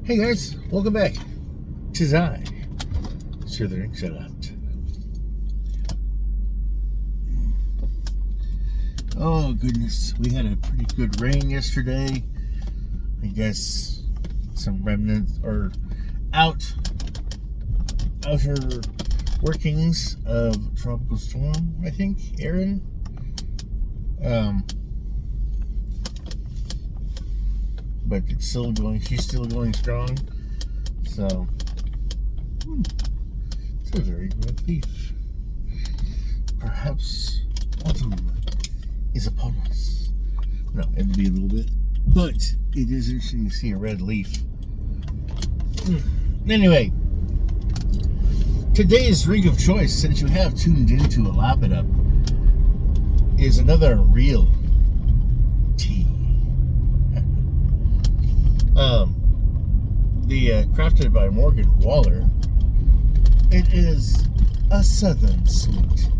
Hey guys, welcome back. Tis I, Slytherin Shut. Oh goodness, we had a pretty good rain yesterday. I guess some remnants or outer workings of tropical storm. I think Erin. But it's still going. She's still going strong. So, it's a very red leaf. Perhaps autumn is upon us. No, it'll be a little bit, but it is interesting to see a red leaf. Anyway, today's drink of choice, since you have tuned into a Lap It Up, is another Ryl Tea. Crafted by Morgan Waller. It is a Southern Sweet.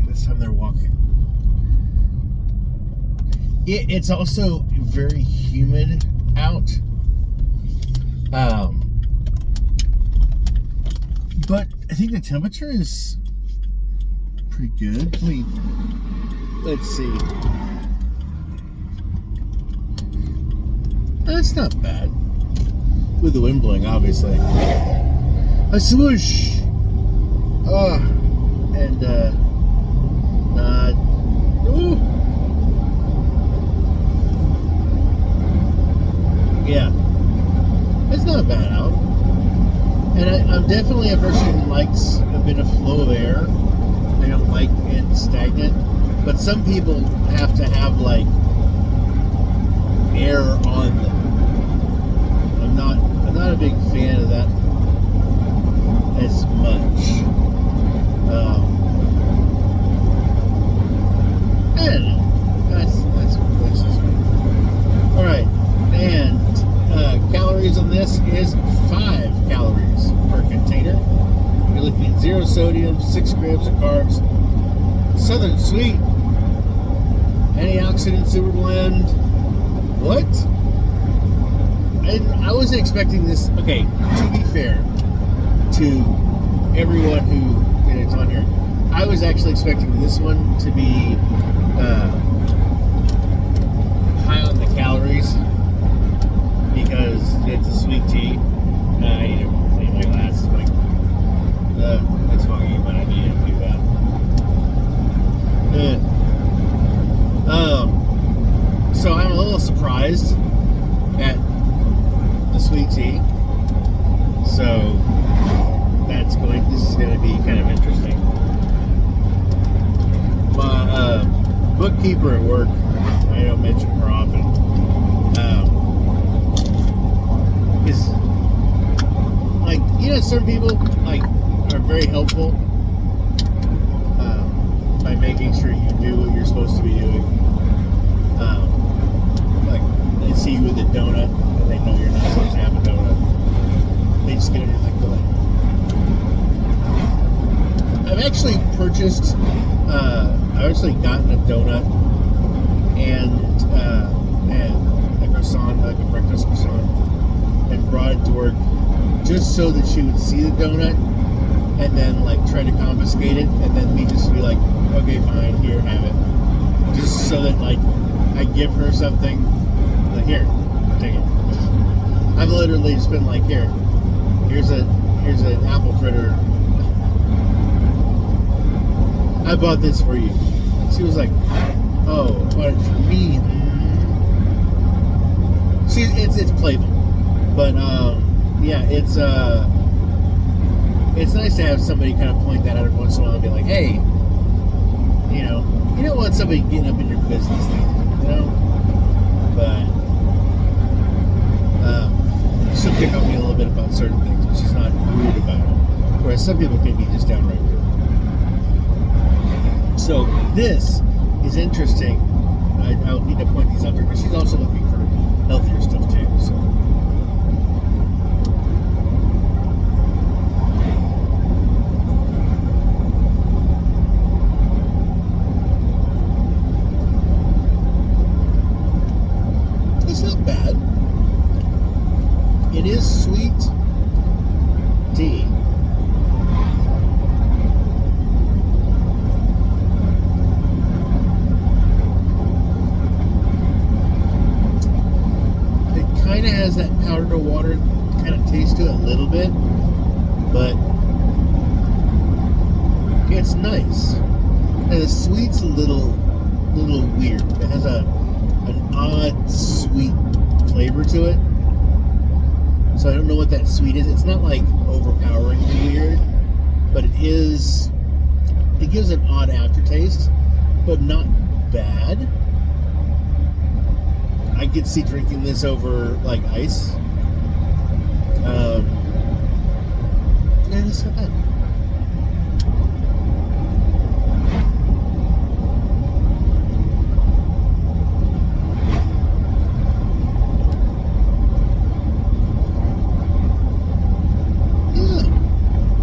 This time they're walking. It's also very humid out. But I think the temperature is pretty good. Let's see. That's not bad. With the wind blowing, obviously. A swoosh! And, not. Ooh! Yeah. It's not bad out. And I'm definitely a person who likes a bit of flow of air. I don't like it stagnant. But some people have to have, like, air on them. I'm not a big fan of that as much. I don't know. That's just me. Alright. And calories on this is 5 calories per container. You're looking at 0 sodium, 6 grams of carbs, Southern Sweet, antioxidant super blend. What? I wasn't expecting this. Okay, to be fair to everyone who it's on here, I was actually expecting this one to be high on the calories because it's a sweet tea. I need to clean my glasses. That's foggy, but I need to do that. So I'm a little surprised at the sweet tea. So this is going to be kind of interesting. My bookkeeper at work, I don't mention her often, is like, certain people like are very helpful by making sure you do what you're supposed to be doing. Like they see you with a donut and they know you're not supposed to have a donut. They just get it in like the I've actually purchased I've actually gotten a donut and a croissant, like a breakfast croissant, and brought it to work just so that she would see the donut and then like try to confiscate it, and then me just be like, okay, fine, here, have it. Just so that like I give her something, like, here, take it. I've literally just been like, here's an apple fritter. I bought this for you. She was like, oh, but for me, it's playful, but yeah, it's nice to have somebody kind of point that out every once in a while and be like, hey, you don't want somebody getting up in your business, but she'll pick on me a little bit about certain things, but she's not rude about it, whereas some people can be just downright rude. So this is interesting. I'll need to point these out to her, but she's also looking for healthier stuff too, so. bit, but it's nice. And the sweet's a little weird. It has an odd sweet flavor to it. So I don't know what that sweet is. It's not like overpoweringly weird, but it is. It gives an odd aftertaste, but not bad. I could see drinking this over like ice. Yeah, it's not bad.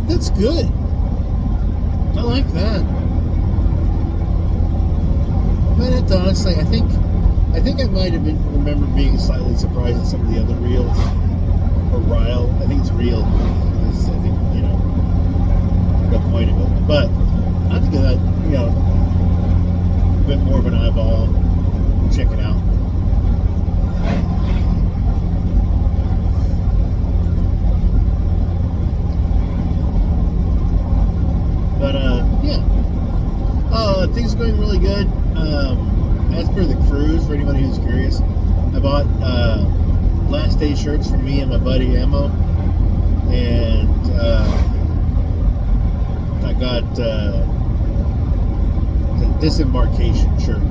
That's good. I like that. But honestly, I think I might have remember being slightly surprised at some of the other reels. Or Ryl. I think it's Ryl. I think, the point of it. But I have to give that, a bit more of an eyeball. Check it out. But things are going really good. As per the cruise, for anybody who's curious, I bought last day shirts for me and my buddy Ammo, and I got the disembarkation shirt.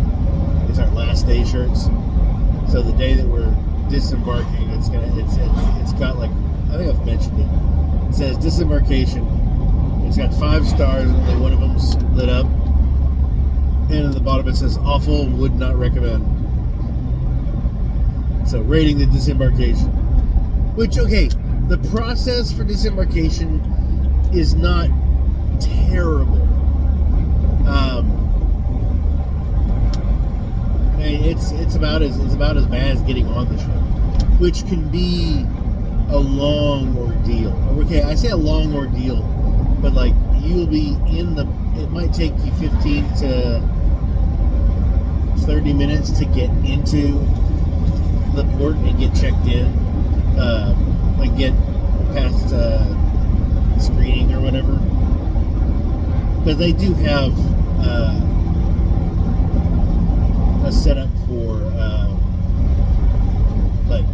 It's our last day shirts. So the day that we're disembarking, it's got like, I think I've mentioned it. It says disembarkation. It's got 5 stars, and only one of them's lit up. And at the bottom it says, awful, would not recommend. So, rating the disembarkation. Which, okay, the process for disembarkation is not terrible. It's about as bad as getting on the ship, which can be a long ordeal. Okay, I say a long ordeal, but like you'll be it might take you 15 to 30 minutes to get into the port and get checked in, like get past screening or whatever, because they do have a setup for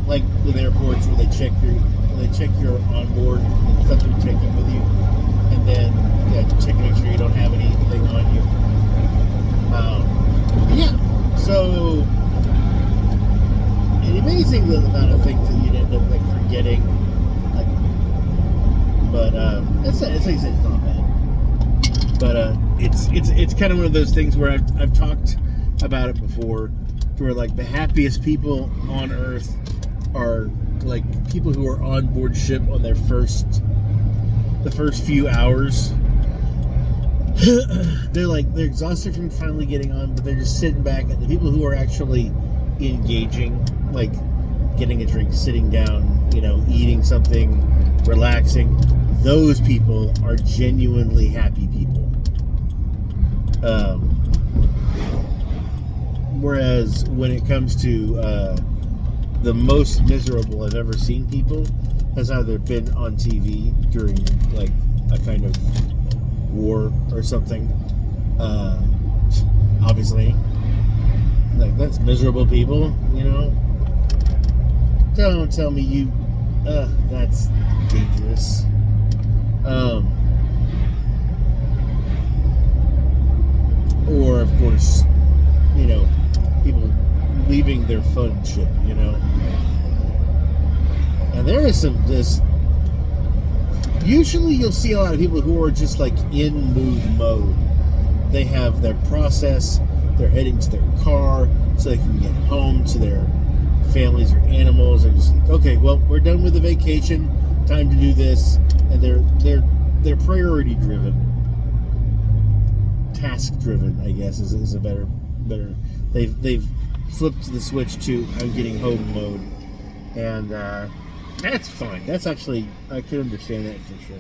like with airports where they check your onboard and stuff to check in with you, and then check to make sure you don't have anything on you. So it's amazing the amount of things that you'd end up like forgetting. But it's like I said, it's not bad. But it's kind of one of those things where I've talked about it before, where like the happiest people on Earth are like people who are on board ship on the first few hours. They're exhausted from finally getting on, but they're just sitting back. And the people who are actually engaging, like getting a drink, sitting down, eating something, relaxing, those people are genuinely happy people. Whereas when it comes to the most miserable I've ever seen people has either been on TV during like a kind of war or something. Obviously, like that's miserable people, Don't tell me that's dangerous. Or of course, people leaving their fun ship, And there is this. Usually you'll see a lot of people who are just like in move mode. They have their process, they're heading to their car so they can get home to their families or animals. They're just like, okay, well, we're done with the vacation, time to do this. And they're priority driven. Task driven, I guess, is a better they've flipped the switch to I'm getting home mode. And that's fine. That's actually, I could understand that for sure.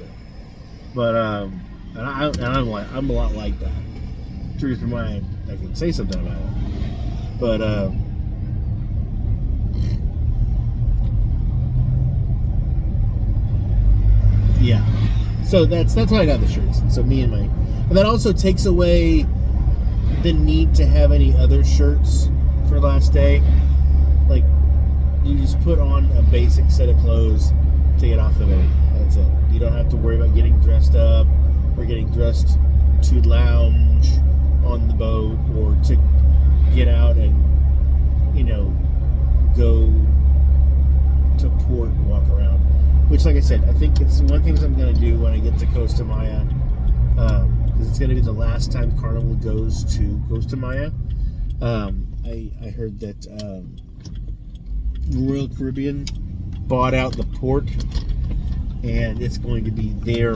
But I'm a lot like that. Truth in mind, I can say something about it. But Yeah. So that's why I got the shirts. So me and that also takes away the need to have any other shirts for last day. Like, you just put on a basic set of clothes to get off the boat. That's it. You don't have to worry about getting dressed up or getting dressed to lounge on the boat or to get out and, go to port and walk around. Which, like I said, I think it's one of the things I'm going to do when I get to Costa Maya, because it's going to be the last time Carnival goes to Costa Maya. I heard that Royal Caribbean bought out the port, and it's going to be their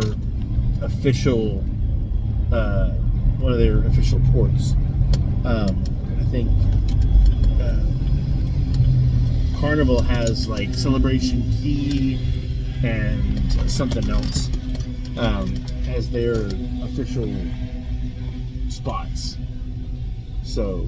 official, one of their official ports. I think Carnival has like Celebration Key and something else as their official spots. So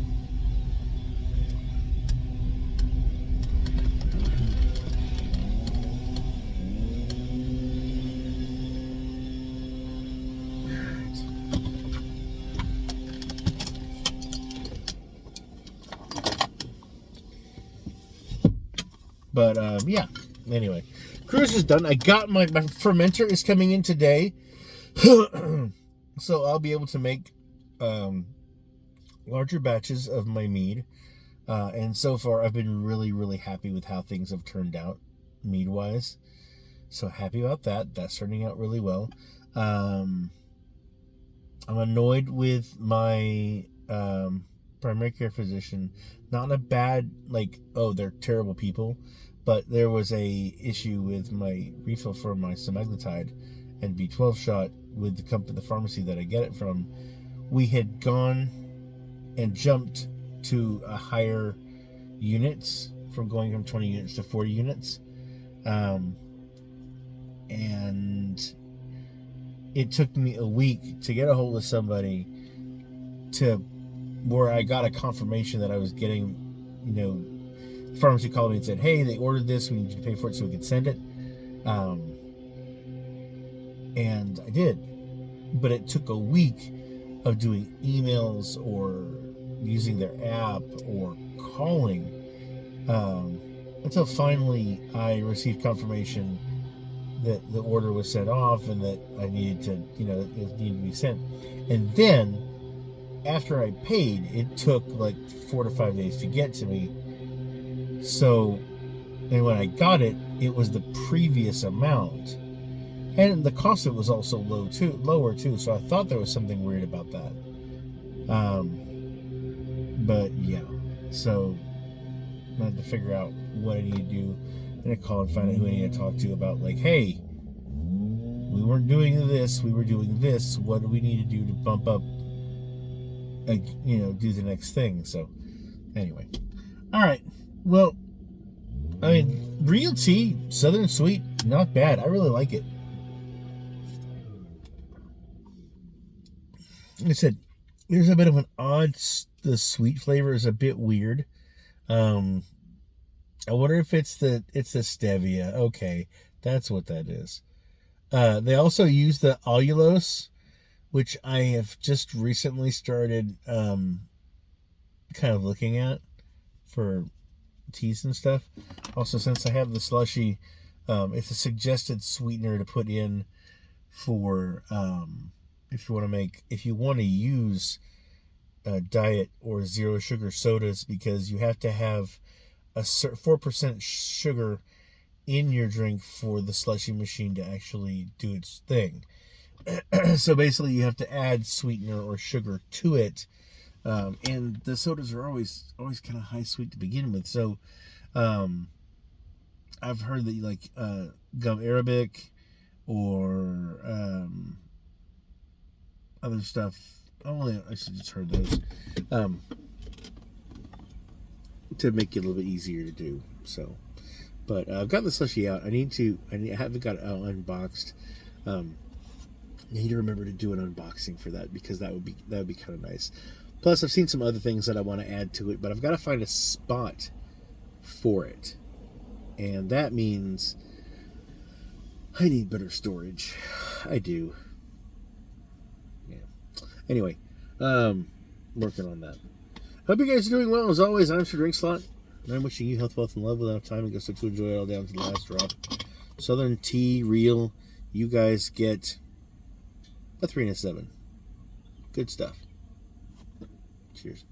but yeah, anyway, cruise is done. I got my fermenter is coming in today. So I'll be able to make larger batches of my mead. And so far, I've been really, really happy with how things have turned out, mead-wise. So happy about that. That's turning out really well. I'm annoyed with my primary care physician. Not in a bad, like, oh, they're terrible people. But there was a issue with my refill for my semaglutide and B12 shot with the pharmacy that I get it from. We had gone and jumped to a higher units, from going from 20 units to 40 units. And it took me a week to get a hold of somebody to where I got a confirmation that I was getting, the pharmacy called me and said, hey, they ordered this, we need you to pay for it so we could send it. And I did. But it took a week of doing emails or using their app or calling until finally I received confirmation that the order was sent off and that I needed to, it needed to be sent. And then after I paid, it took like 4 to 5 days to get to me. So, and when I got it, it was the previous amount. And the cost of it was also lower too. So I thought there was something weird about that. But yeah, so I had to figure out what I need to do. And I call and find out who I need to talk to about, like, hey, we weren't doing this, we were doing this. What do we need to do to bump up, do the next thing? So anyway, all right. Well, I mean, Ryl Tea, Southern Sweet, not bad. I really like it. Like I said, there's a bit of an odd, the sweet flavor is a bit weird. I wonder if it's the stevia. Okay, that's what that is. They also use the allulose, which I have just recently started kind of looking at for teas and stuff. Also, since I have the slushy, it's a suggested sweetener to put in for if you want to use diet or zero sugar sodas, because you have to have a 4% sugar in your drink for the slushy machine to actually do its thing. So basically you have to add sweetener or sugar to it, and the sodas are always kind of high sweet to begin with. So I've heard that you like gum arabic or other stuff. I should just heard those to make it a little bit easier to do. So, but I've got the slushy out. I haven't got it unboxed. I need to remember to do an unboxing for that, because that would be kind of nice. Plus, I've seen some other things that I want to add to it, but I've got to find a spot for it, and that means I need better storage. I do. Yeah. Anyway, working on that. Hope you guys are doing well. As always, I'm Sir Drink Slot, and I'm wishing you health, wealth, and love without time and gusto to enjoy it all down to the last drop. Southern Tea, Ryl, you guys get a 3 and a 7. Good stuff. Cheers.